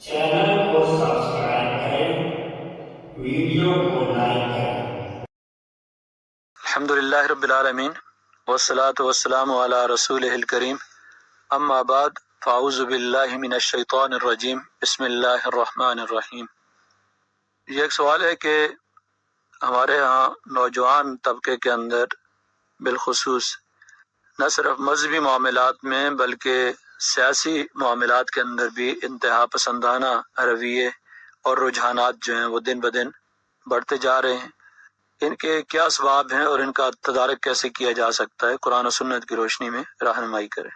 Channel को subscribe करें, video को लाइक करें। अल्हम्दुलिल्लाह रब्बिल आलमीन वस्सलातु वस्सलामु अला रसूलिहिल करीम अम्मा बाद फ़अऊज़ु बिल्लाहि मिनश शैतानिर रजीम बिस्मिल्लाहिर रहमानिर रहीम। ये एक सवाल है कि हमारे यहाँ नौजवान तबके के अंदर बिलखुसूस न सिर्फ मजहबी मामलात में बल्कि सियासी मामलात के अंदर भी इंतहा पसंदाना रवैये और रुझानात जो हैं वो दिन ब दिन बढ़ते जा रहे हैं। इनके क्या असबाब हैं और इनका तदारक कैसे किया जा सकता है, कुरान और सुन्नत की रोशनी में रहनुमाई करें।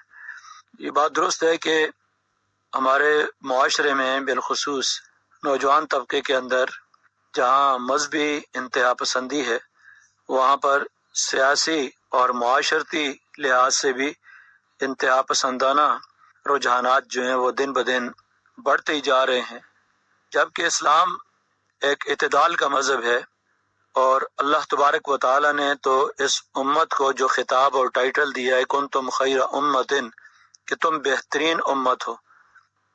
ये बात दुरुस्त है कि हमारे मुआशरे में बिलखुसूस नौजवान तबके के अंदर जहाँ मजहबी इंतहा पसंदी है वहाँ पर सियासी और मुआशरती लिहाज से भी इंतहा पसंदाना रुझानात जो हैं वो दिन ब दिन बढ़ते ही जा रहे हैं। जबकि इस्लाम एक इत्तेदाल का मजहब है और अल्लाह तबारक व तआला ने तो इस उम्मत को जो खिताब और टाइटल दिया है कुंतुम खैरा उम्मतिन, कि तुम बेहतरीन उम्मत हो,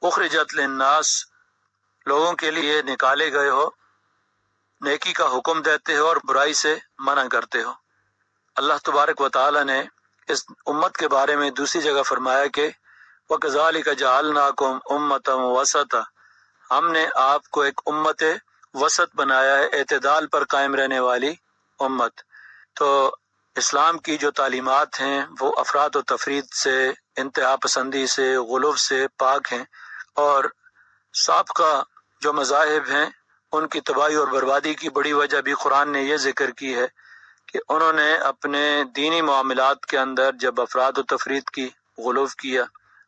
उखरिजत लिन्नास, लोगों के लिए निकाले गए हो, नेकी का हुक्म देते हो और बुराई से मना करते हो। अल्लाह तबारक व तआला ने इस उम्मत के बारे में दूसरी जगह फरमाया कि वकज़ालिक जअलनाकुम उम्मतन वसता, हमने आपको एक उम्मत वसत बनाया है, एतदाल पर कायम रहने वाली उम्मत। तो इस्लाम की जो तालीमात हैं वो अफराद व तफरीद से, इंतहा पसंदी से, गुलूव से पाक हैं और साबका जो मज़ाहिब हैं उनकी तबाही और बर्बादी की बड़ी वजह भी कुरान ने यह जिक्र की है कि उन्होंने अपने दीनी मामलात के अंदर जब अफराद व तफरीद की गुलूव किया।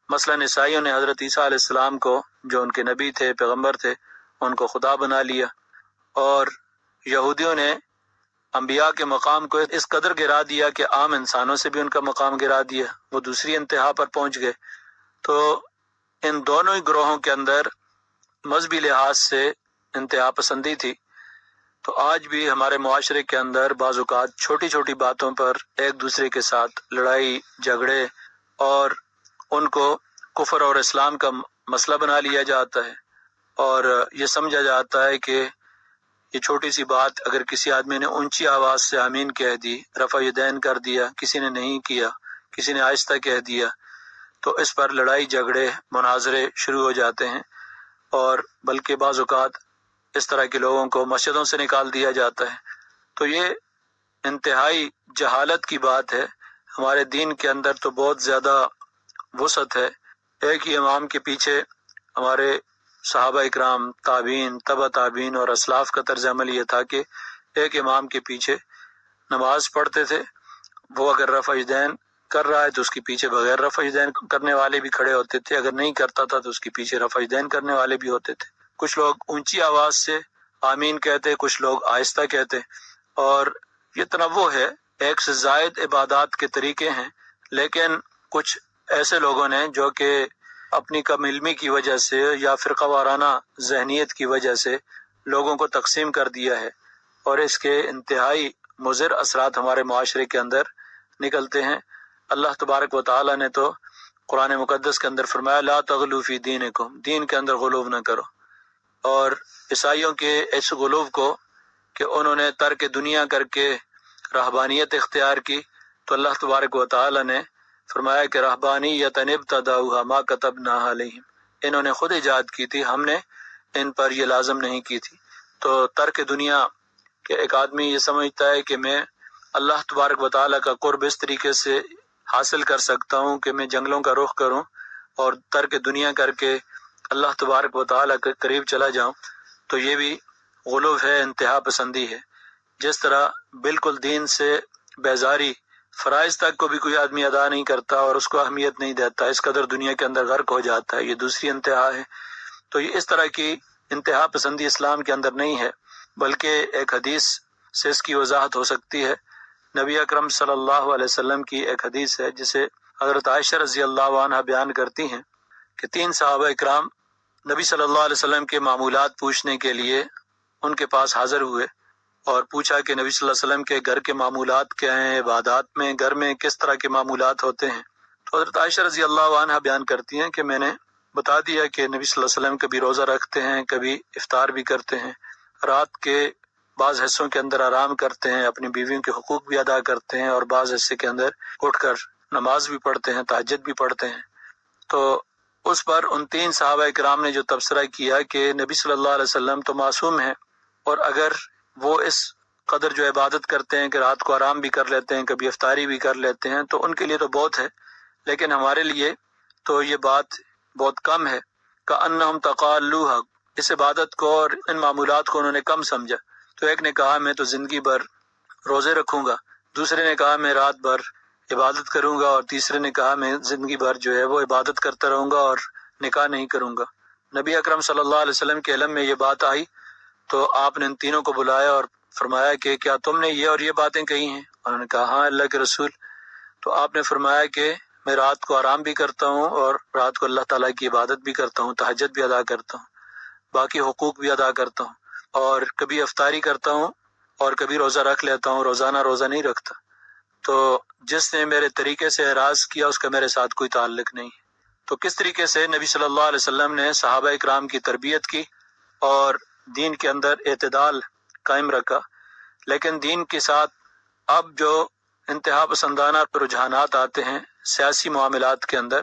मसलन ईसाइयों ने हज़रत ईसा अलैहिस्सलाम को, जो उनके नबी थे, पैगम्बर थे, उनको खुदा बना लिया और यहूदियों ने अंबिया के मकाम को इस कदर गिरा दिया कि आम इंसानों से भी उनका मकाम गिरा दिया, वो दूसरी इंतहा पर पहुंच गए। तो इन दोनों ही ग्रोहों के अंदर मजहबी लिहाज से इंतहा पसंदी थी। तो आज भी हमारे मुआशरे के अंदर बाज़-औक़ात छोटी छोटी बातों पर एक दूसरे के साथ लड़ाई झगड़े और उनको कुफर और इस्लाम का मसला बना लिया जाता है और ये समझा जाता है कि ये छोटी सी बात अगर किसी आदमी ने ऊंची आवाज से आमीन कह दी, रफ़ा यदैन कर दिया, किसी ने नहीं किया, किसी ने आहिस्ता कह दिया, तो इस पर लड़ाई झगड़े मुनाजरे शुरू हो जाते हैं और बल्कि बाज़ औक़ात इस तरह के लोगों को मस्जिदों से निकाल दिया जाता है। तो ये इंतहाई जहालत की बात है। हमारे दीन के अंदर तो बहुत ज़्यादा वसअत है। एक ही इमाम के पीछे हमारे सहाबा इकराम, ताबीन, तबा ताबीन और असलाफ का तर्ज अमल ये था कि एक इमाम के पीछे नमाज पढ़ते थे। वो अगर रफ़ा यदैन कर रहा है तो उसके पीछे बगैर रफ़ा यदैन करने वाले भी खड़े होते थे, अगर नहीं करता था तो उसके पीछे रफ़ा यदैन करने वाले भी होते थे। कुछ लोग ऊंची आवाज से आमीन कहते, कुछ लोग आहिस्ता कहते और ये तनव्वुह है, एक से जायद इबादत के तरीके हैं। लेकिन कुछ ऐसे लोगों ने जो कि अपनी कम इल्मी की वजह से या फ़िरक़ा वाराना ज़हनियत की वजह से लोगों को तकसीम कर दिया है और इसके इंतहाई मुज़िर असरात हमारे माशरे के अंदर निकलते हैं। अल्लाह तबारक व तआला ने तो कुरान मुक़द्दस के अंदर फरमाया, ला तग़लू फ़ी दीनिकुम, दीन के अंदर गुलूव न करो। और ईसाइयों के इस गुलूव को कि उन्होंने तर्क दुनिया करके रहबानियत इख्तियार की, तो अल्लाह तबारक व तआला ने फरमाया कि रहबानियतन इब्तदाऊहा मा कतबनाहा अलैहिम, इन्होंने खुद इजाद की थी, हमने इन पर ये लाजम नहीं की थी। तो तर्क दुनिया के एक आदमी ये समझता है कि मैं अल्लाह तबारक व तआला का कुर्ब इस तरीके से हासिल कर सकता हूँ कि मैं जंगलों का रुख करूँ और तर्क दुनिया करके अल्लाह तबारक व तआला के करीब चला जाऊँ, तो ये भी गुलूव है, इंतहा पसंदी है। जिस तरह बिल्कुल दीन से बेजारी, फराइज तक को भी कोई आदमी अदा नहीं करता और उसको अहमियत नहीं देता, इस कदर दुनिया के अंदर गर्क हो जाता है, ये दूसरी इंतहा है। तो ये इस तरह की इंतहा पसंदी इस्लाम के अंदर नहीं है, बल्कि एक हदीस से इसकी वजाहत हो सकती है। नबी अकरम सल्लल्लाहु अलैहि वसल्लम की एक हदीस है जिसे हज़रत आयशा रज़ी अल्लाह अन्हा बयान करती हैं कि 3 सहाबा इकराम नबी सल्लल्लाहु अलैहि वसल्लम के मामूलात पूछने के लिए उनके पास हाजिर हुए और पूछा कि नबी सल्लल्लाहु अलैहि वसल्लम के घर के मामूलात क्या हैं, इबादत में घर में किस तरह के मामूलात होते हैं। तो हज़रत आयशा रज़ी अल्लाह अन्हा बयान करती हैं कि मैंने بتا دیا کہ نبی صلی اللہ علیہ وسلم کبھی روزہ رکھتے ہیں، کبھی افطار بھی کرتے ہیں، رات کے بعض حصوں کے اندر آرام کرتے ہیں، اپنی بیویوں کے حقوق بھی ادا کرتے ہیں، اور بعض حصے کے اندر اٹھ کر نماز بھی پڑھتے ہیں، تہجد بھی پڑھتے ہیں۔ تو اس پر ان 3 صحابہ کرام نے جو تبصرہ کیا کہ نبی صلی اللہ علیہ وسلم تو معصوم ہیں، اور اگر وہ اس قدر جو عبادت کرتے ہیں کہ رات کو آرام بھی کر لیتے ہیں، کبھی افطاری بھی کر لیتے ہیں، تو ان کے لیے تو بہت ہے، لیکن ہمارے لیے تو یہ بات بہت کم ہے۔ کأنہم تقالوها، اس عبادت کو اور ان معمولات کو انہوں نے کم سمجھا۔ تو ایک نے کہا میں تو زندگی بھر روزے رکھوں گا، دوسرے نے کہا میں رات بھر عبادت کروں گا، اور تیسرے نے کہا میں زندگی بھر جو ہے وہ عبادت کرتا رہوں گا اور نکاح نہیں کروں گا۔ نبی اکرم صلی اللہ علیہ وسلم کے علم میں یہ بات آئی تو آپ نے ان تینوں کو بلایا اور فرمایا کہ کیا تم نے یہ اور یہ باتیں کہی ہیں؟ انہوں نے کہا ہاں اللہ کے رسول۔ تو آپ نے فرمایا کہ میں رات کو آرام بھی کرتا ہوں اور رات کو اللہ تعالیٰ کی عبادت بھی کرتا ہوں، تہجد بھی ادا کرتا ہوں، باقی حقوق بھی ادا کرتا ہوں، اور کبھی افطاری کرتا ہوں اور کبھی روزہ رکھ لیتا ہوں، روزانہ روزہ نہیں رکھتا۔ تو جس نے میرے طریقے سے اعراض کیا اس کا میرے ساتھ کوئی تعلق نہیں۔ تو کس طریقے سے نبی صلی اللہ علیہ وسلم نے صحابہ اکرام کی تربیت کی اور دین کے اندر اعتدال قائم رکھا، لیکن دین کے ساتھ اب جو انتہا پسندانہ رجحانات آتے ہیں سیاسی معاملات کے اندر،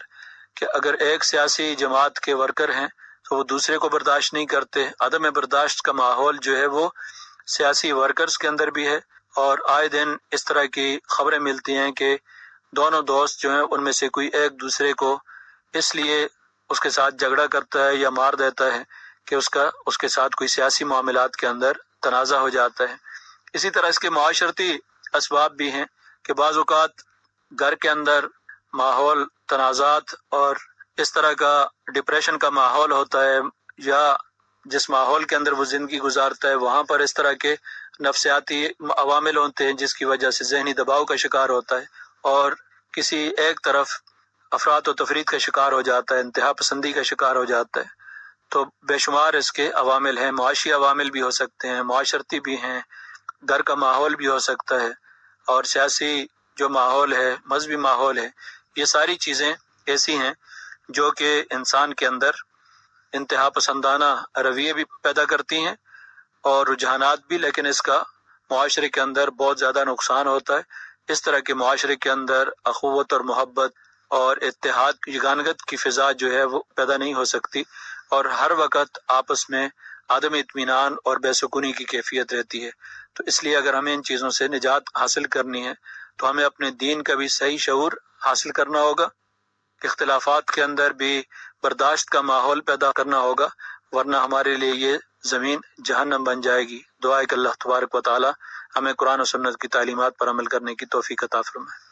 کہ اگر ایک سیاسی جماعت کے ورکر ہیں تو وہ دوسرے کو برداشت نہیں کرتے، عدم برداشت کا ماحول جو ہے وہ سیاسی ورکرز کے اندر بھی ہے، اور آئے دن اس طرح کی خبریں ملتی ہیں کہ دونوں دوست جو ہیں ان میں سے کوئی ایک دوسرے کو اس لیے اس کے ساتھ جھگڑا کرتا ہے یا مار دیتا ہے کہ اس کے ساتھ کوئی سیاسی معاملات کے اندر تنازع ہو جاتا ہے۔ اسی طرح اس کے معاشرتی اسباب بھی ہیں کہ بعض اوقات گھر کے اندر ماحول تنازعات اور اس طرح کا ڈپریشن کا ماحول ہوتا ہے، یا جس ماحول کے اندر وہ زندگی گزارتا ہے وہاں پر اس طرح کے نفسیاتی عوامل ہوتے ہیں جس کی وجہ سے ذہنی دباؤ کا شکار ہوتا ہے، اور کسی ایک طرف افراط و تفرید کا شکار ہو جاتا ہے، انتہا پسندی کا شکار ہو جاتا ہے۔ تو بے شمار اس کے عوامل ہیں، معاشی عوامل بھی ہو سکتے ہیں، معاشرتی بھی ہیں، گھر کا ماحول بھی ہو سکتا ہے، اور سیاسی جو ماحول ہے، مذہبی ماحول ہے، یہ ساری چیزیں ایسی ہیں جو کہ انسان کے اندر انتہا پسندانہ رویے بھی پیدا کرتی ہیں اور رجحانات بھی، لیکن اس کا معاشرے کے اندر بہت زیادہ نقصان ہوتا ہے۔ اس طرح کے معاشرے کے اندر اخوت اور محبت اور اتحاد یگانگت کی فضا جو ہے وہ پیدا نہیں ہو سکتی، اور ہر وقت آپس میں عدم اطمینان اور بے سکونی کی کیفیت رہتی ہے۔ تو اس لیے اگر ہمیں ان چیزوں سے نجات حاصل کرنی ہے تو ہمیں اپنے دین کا بھی صحیح شعور حاصل کرنا ہوگا، اختلافات کے اندر بھی برداشت کا ماحول پیدا کرنا ہوگا، ورنہ ہمارے لیے یہ زمین جہنم بن جائے گی۔ دعا ہے کہ اللہ تبارک و تعالی ہمیں قرآن و سنت کی تعلیمات پر عمل کرنے کی توفیق عطا فرمائے۔